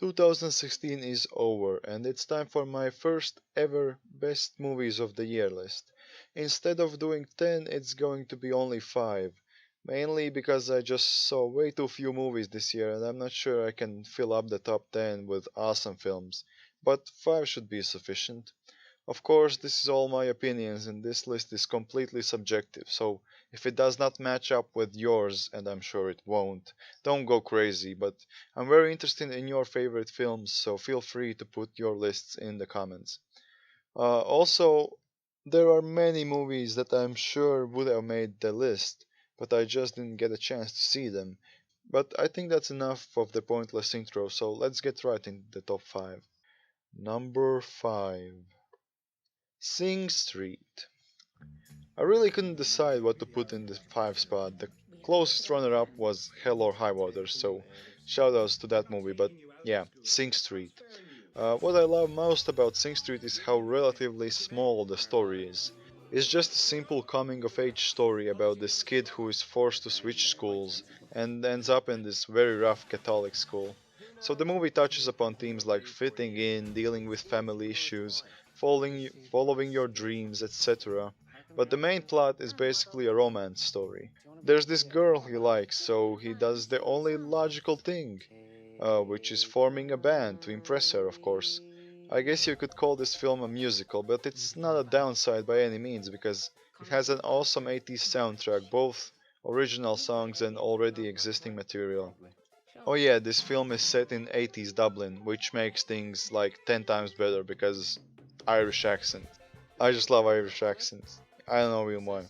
2016 is over, and it's time for my first ever best movies of the year list. Instead of doing 10, it's going to be only 5. Mainly because I just saw way too few movies this year, and I'm not sure I can fill up the top 10 with awesome films. But 5 should be sufficient. Of course, this is all my opinions, and this list is completely subjective, so if it does not match up with yours, and I'm sure it won't, don't go crazy, but I'm very interested in your favorite films, so feel free to put your lists in the comments. Also, there are many movies that I'm sure would have made the list, but I just didn't get a chance to see them. But I think that's enough of the pointless intro, so let's get right into the top 5. Number 5. Sing Street. I really couldn't decide what to put in the 5 spot. The closest runner up was Hell or High Water, so shoutouts to that movie, but yeah, Sing Street. What I love most about Sing Street is how relatively small the story is. It's just a simple coming of age story about this kid who is forced to switch schools and ends up in this very rough Catholic school. So the movie touches upon themes like fitting in, dealing with family issues, following your dreams, etc. But the main plot is basically a romance story. There's this girl he likes, so he does the only logical thing, which is forming a band to impress her, of course. I guess you could call this film a musical, but it's not a downside by any means because it has an awesome 80s soundtrack, both original songs and already existing material. Oh yeah, this film is set in 80s Dublin, which makes things like 10 times better because Irish accent. I just love Irish accents. I don't know even why.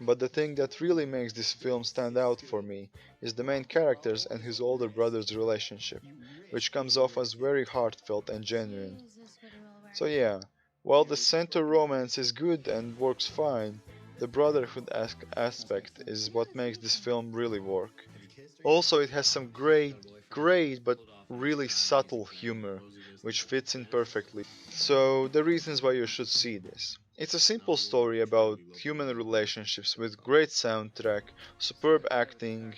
But the thing that really makes this film stand out for me is the main characters and his older brother's relationship, which comes off as very heartfelt and genuine. So yeah, while the center romance is good and works fine, the brotherhood aspect is what makes this film really work. Also, it has some great but really subtle humor, which fits in perfectly. So, the reasons why you should see this. It's a simple story about human relationships with great soundtrack, superb acting,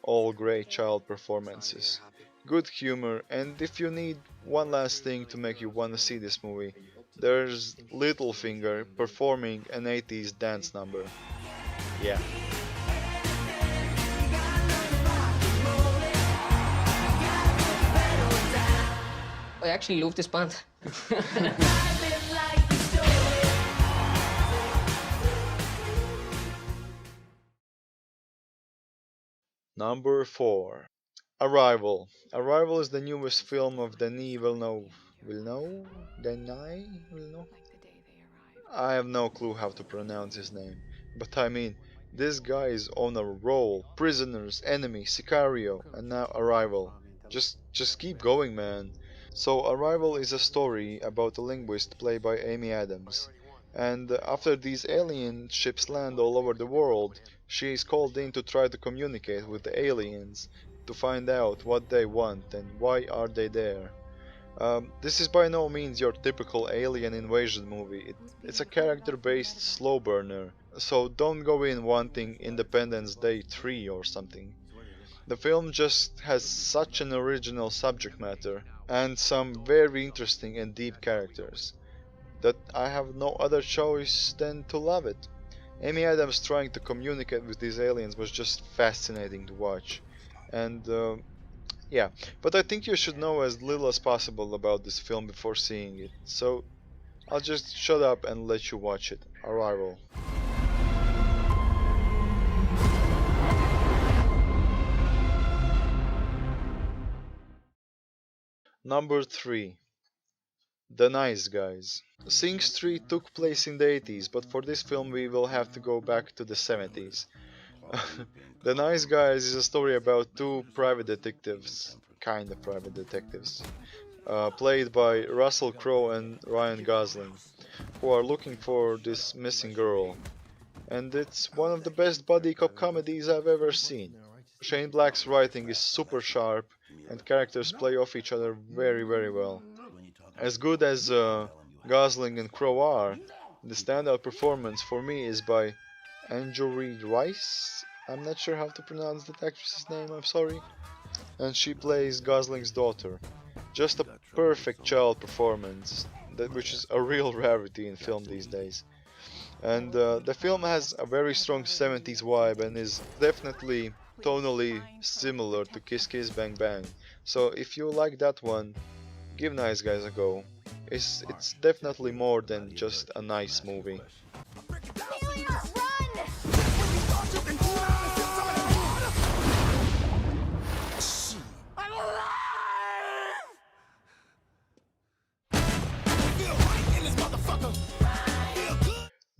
all great child performances, good humor, and if you need one last thing to make you want to see this movie, there's Littlefinger performing an 80s dance number. Yeah. I actually love this band. Number 4. Arrival. Arrival is the newest film of Denis Villeneuve. Villeneuve? Denis Villeneuve? I have no clue how to pronounce his name. But I mean, this guy is on a roll. Prisoners, Enemy, Sicario, and now Arrival. Just keep going, man. So Arrival is a story about a linguist played by Amy Adams. And after these alien ships land all over the world, she is called in to try to communicate with the aliens to find out what they want and why are they there. This is by no means your typical alien invasion movie. It's a character-based slow burner, so don't go in wanting Independence Day 3 or something. The film just has such an original subject matter and some very interesting and deep characters that I have no other choice than to love it. Amy Adams trying to communicate with these aliens was just fascinating to watch. And yeah, but I think you should know as little as possible about this film before seeing it. So I'll just shut up and let you watch it. Arrival. Number 3. The Nice Guys. Sing Street took place in the 80s, but for this film we will have to go back to the 70s. The Nice Guys is a story about two private detectives, kind of private detectives, played by Russell Crowe and Ryan Gosling, who are looking for this missing girl. And it's one of the best buddy cop comedies I've ever seen. Shane Black's writing is super sharp, and characters play off each other very well. As good as Gosling and Crowe are, the standout performance for me is by Anjori Rice. I'm not sure how to pronounce that actress's name, I'm sorry. And she plays Gosling's daughter. Just a perfect child performance, which is a real rarity in film these days. And the film has a very strong 70s vibe and is definitely tonally similar to Kiss Kiss Bang Bang. So if you like that one, give Nice Guys a go. It's definitely more than just a nice movie.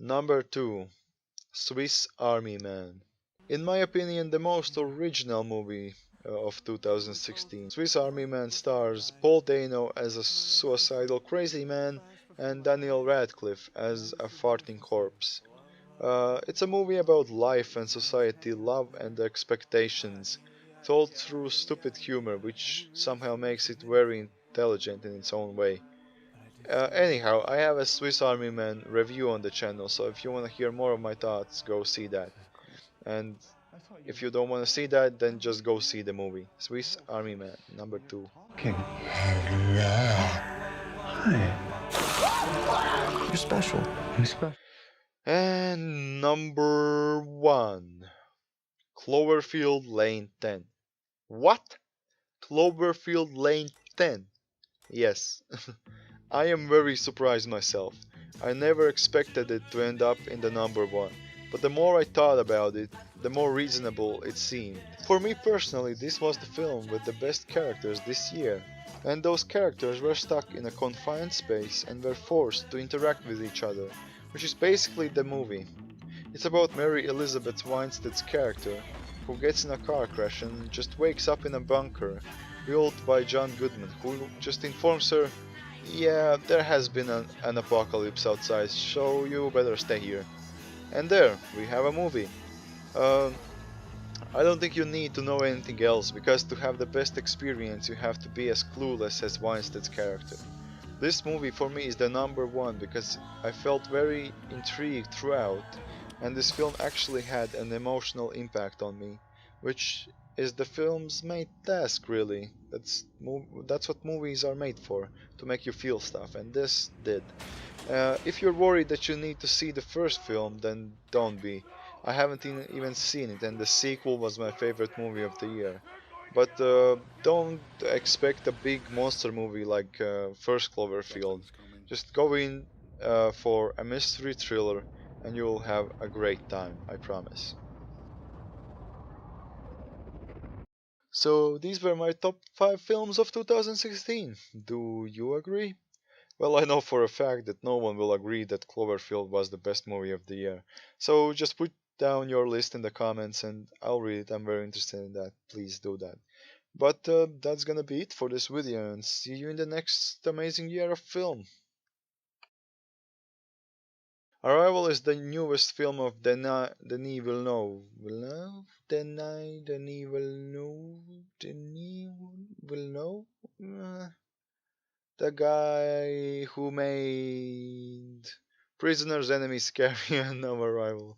Number 2, Swiss Army Man. In my opinion, the most original movie of 2016. Swiss Army Man stars Paul Dano as a suicidal crazy man and Daniel Radcliffe as a farting corpse. It's a movie about life and society, love and expectations, told through stupid humor, which somehow makes it very intelligent in its own way. Anyhow, I have a Swiss Army Man review on the channel, so if you want to hear more of my thoughts, go see that. And if you don't want to see that, then just go see the movie. Swiss Army Man, number 2. King. Hi. You're special. I'm special. And number 1, Cloverfield Lane 10. What? Cloverfield Lane 10? Yes. I am very surprised myself. I never expected it to end up in the number 1, but the more I thought about it, the more reasonable it seemed. For me personally, this was the film with the best characters this year, and those characters were stuck in a confined space and were forced to interact with each other, which is basically the movie. It's about Mary Elizabeth Winstead's character, who gets in a car crash and just wakes up in a bunker, built by John Goodman, who just informs her, yeah, there has been an apocalypse outside, so you better stay here. And there, we have a movie. Um, I don't think you need to know anything else, because to have the best experience you have to be as clueless as Weinstein's character. This movie for me is the number 1 because I felt very intrigued throughout, and this film actually had an emotional impact on me, which is the film's main task really. That's what movies are made for, to make you feel stuff, and this did. If you're worried that you need to see the first film, then don't be. I haven't even seen it, and the sequel was my favorite movie of the year. But don't expect a big monster movie like first Cloverfield. Just go in for a mystery thriller and you'll have a great time, I promise. So these were my top 5 films of 2016. Do you agree? Well, I know for a fact that no one will agree that Cloverfield was the best movie of the year. So just put down your list in the comments and I'll read it. I'm very interested in that. Please do that. But that's gonna be it for this video, and see you in the next amazing year of film. Arrival is the newest film of Denis Villeneuve. Denis Villeneuve? The guy who made Prisoners, Enemies, Scary, and No Arrival.